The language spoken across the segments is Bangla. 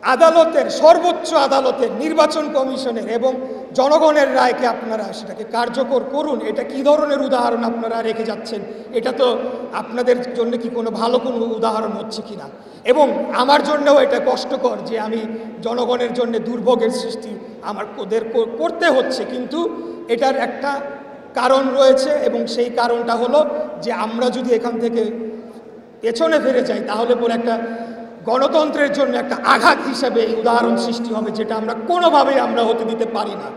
আদালতের, সর্বোচ্চ আদালতের, নির্বাচন কমিশনের এবং জনগণের রায়কে আপনারা সেটাকে কার্যকর করুন। এটা কি ধরনের উদাহরণ আপনারা রেখে যাচ্ছেন? এটা তো আপনাদের জন্য কি কোনো ভালো কোনো উদাহরণ হচ্ছে কি না? এবং আমার জন্যও এটা কষ্টকর যে আমি জনগণের জন্য দুর্ভোগের সৃষ্টি ওদের করতে হচ্ছে, কিন্তু এটার একটা কারণ রয়েছে এবং সেই কারণটা হলো যে আমরা যদি এখান থেকে পেছনে ফিরে যাই তাহলে পরে একটা গণতন্ত্রের জন্য একটা আঘাত হিসাবে এই উদাহরণ সৃষ্টি হবে, যেটা আমরা কোনোভাবেই আমরা হতে দিতে পারি না।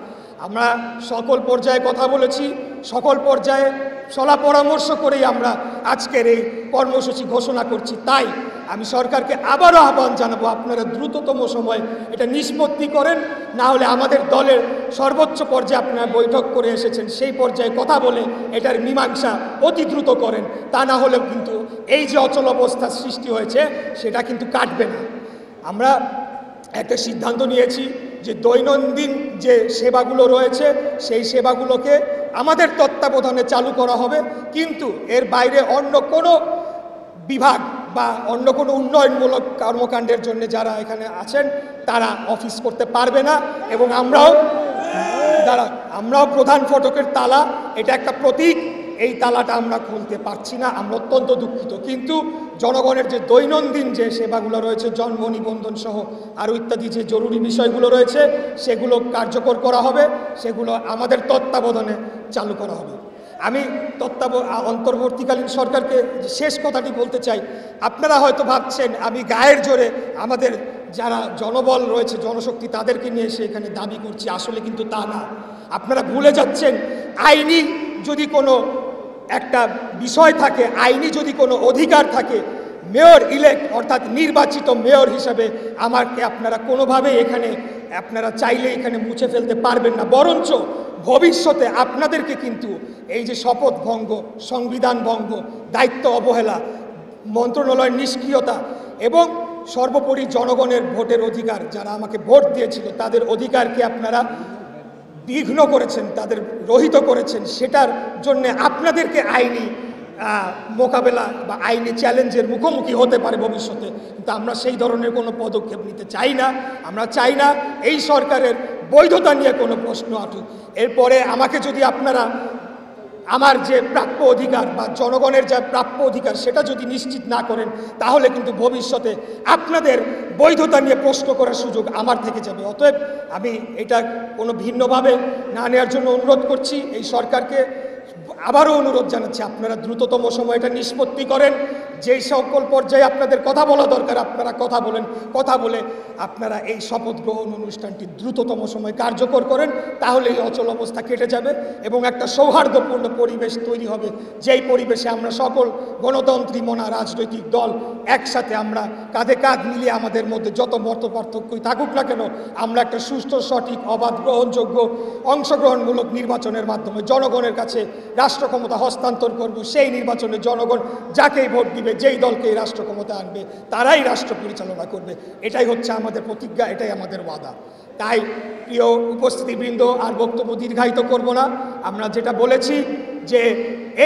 আমরা সকল পর্যায়ে কথা বলেছি, সকল পর্যায়ে সলা পরামর্শ করেই আমরা আজকের এই কর্মসূচি ঘোষণা করছি। তাই আমি সরকারকে আবারও আহ্বান জানাবো, আপনারা দ্রুততম সময় এটা নিষ্পত্তি করেন, না হলে আমাদের দলের সর্বোচ্চ পর্যায়ে আপনারা বৈঠক করে এসেছেন, সেই পর্যায়ে কথা বলে এটার মীমাংসা অতি দ্রুত করেন। তা না হলেও কিন্তু এই যে অচল অবস্থার সৃষ্টি হয়েছে সেটা কিন্তু কাটবে না। আমরা একটা সিদ্ধান্ত নিয়েছি যে দৈনন্দিন যে সেবাগুলো রয়েছে সেই সেবাগুলোকে আমাদের তত্ত্বাবধানে চালু করা হবে, কিন্তু এর বাইরে অন্য কোনো বিভাগ বা অন্য কোনো উন্নয়নমূলক কর্মকাণ্ডের জন্য যারা এখানে আছেন তারা অফিস করতে পারবে না। এবং আমরাও প্রধান ফটকের তালা, এটা একটা প্রতীক, এই তালাটা আমরা খুলতে পারছি না, আমরা অত্যন্ত দুঃখিত। কিন্তু জনগণের যে দৈনন্দিন যে সেবাগুলো রয়েছে, জন্ম নিবন্ধন সহ আরও ইত্যাদি যে জরুরি বিষয়গুলো রয়েছে সেগুলো কার্যকর করা হবে, সেগুলো আমাদের তত্ত্বাবধানে চালু করা হবে। আমি অন্তর্বর্তীকালীন সরকারকে শেষ কথাটি বলতে চাই, আপনারা হয়তো ভাবছেন আমি গায়ের জোরে আমাদের যারা জনবল রয়েছে, জনশক্তি, তাদেরকে নিয়ে এসে এখানে দাবি করছি, আসলে কিন্তু তা না। আপনারা ভুলে যাচ্ছেন আইনি যদি কোনো একটা বিষয় থাকে, আইনি যদি কোনো অধিকার থাকে, মেয়র ইলেক্ট অর্থাৎ নির্বাচিত মেয়র হিসাবে আমাকে আপনারা কোনোভাবেই এখানে আপনারা চাইলে এখানে মুছে ফেলতে পারবেন না। বরঞ্চ ভবিষ্যতে আপনাদেরকে কিন্তু এই যে শপথ ভঙ্গ, সংবিধান ভঙ্গ, দায়িত্ব অবহেলা, মন্ত্রণালয়ের নিষ্ক্রিয়তা এবং সর্বোপরি জনগণের ভোটের অধিকার, যারা আমাকে ভোট দিয়েছিল তাদের অধিকারকে আপনারা বিঘ্ন করেছেন, তাদের রহিত করেছেন, সেটার জন্য আপনাদেরকে আইনি মোকাবেলা বা আইনি চ্যালেঞ্জের মুখোমুখি হতে পারে ভবিষ্যতে। কিন্তু আমরা সেই ধরনের কোনো পদক্ষেপ নিতে চাই না। আমরা চাই না এই সরকারের বৈধতা নিয়ে কোনো প্রশ্ন আসুক। এরপরে আমাকে যদি আপনারা আমার যে প্রাপ্য অধিকার বা জনগণের যা প্রাপ্য অধিকার সেটা যদি নিশ্চিত না করেন, তাহলে কিন্তু ভবিষ্যতে আপনাদের বৈধতা নিয়ে প্রশ্ন করার সুযোগ আমার থেকে যাবে। অতএব আমি এটা কোনো ভিন্নভাবে না নেওয়ার জন্য অনুরোধ করছি। এই সরকারকে আবারও অনুরোধ জানাচ্ছি, আপনারা দ্রুততম সময়টা নিষ্পত্তি করেন। যেই সকল পর্যায়ে আপনাদের কথা বলা দরকার আপনারা কথা বলেন, কথা বলে আপনারা এই শপথ গ্রহণ অনুষ্ঠানটি দ্রুততম সময় কার্যকর করেন। তাহলে এই অচল অবস্থা কেটে যাবে এবং একটা সৌহার্দ্যপূর্ণ পরিবেশ তৈরি হবে, যেই পরিবেশে আমরা সকল গণতন্ত্রী মনা রাজনৈতিক দল একসাথে আমরা কাঁধে কাঁধ মিলিয়ে আমাদের মধ্যে যত মত পার্থক্যই থাকুক না কেন, আমরা একটা সুস্থ, সঠিক, অবাধ, গ্রহণযোগ্য, অংশগ্রহণমূলক নির্বাচনের মাধ্যমে জনগণের কাছে রাষ্ট্র ক্ষমতা হস্তান্তর করব। সেই নির্বাচনে জনগণ যাকেই ভোট দিবে, যেই দলকে এই রাষ্ট্র ক্ষমতা আনবে, তারাই রাষ্ট্র পরিচালনা করবে। এটাই হচ্ছে আমাদের প্রতিজ্ঞা, এটাই আমাদের ওয়াদা। তাই প্রিয় উপস্থিতিবৃন্দ, আর বক্তব্য দীর্ঘায়িত করব না। আমরা যেটা বলেছি যে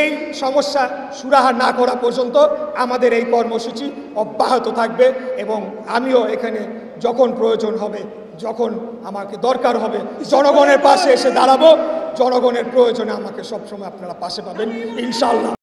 এই সমস্যা সুরাহা না করা পর্যন্ত আমাদের এই কর্মসূচি অব্যাহত থাকবে এবং আমিও এখানে যখন প্রয়োজন হবে, যখন আমাকে দরকার হবে, জনগণের পাশে এসে দাঁড়াবো। জনগণের প্রয়োজনে আমাকে সবসময় আপনারা পাশে পাবেন ইনশাআল্লাহ।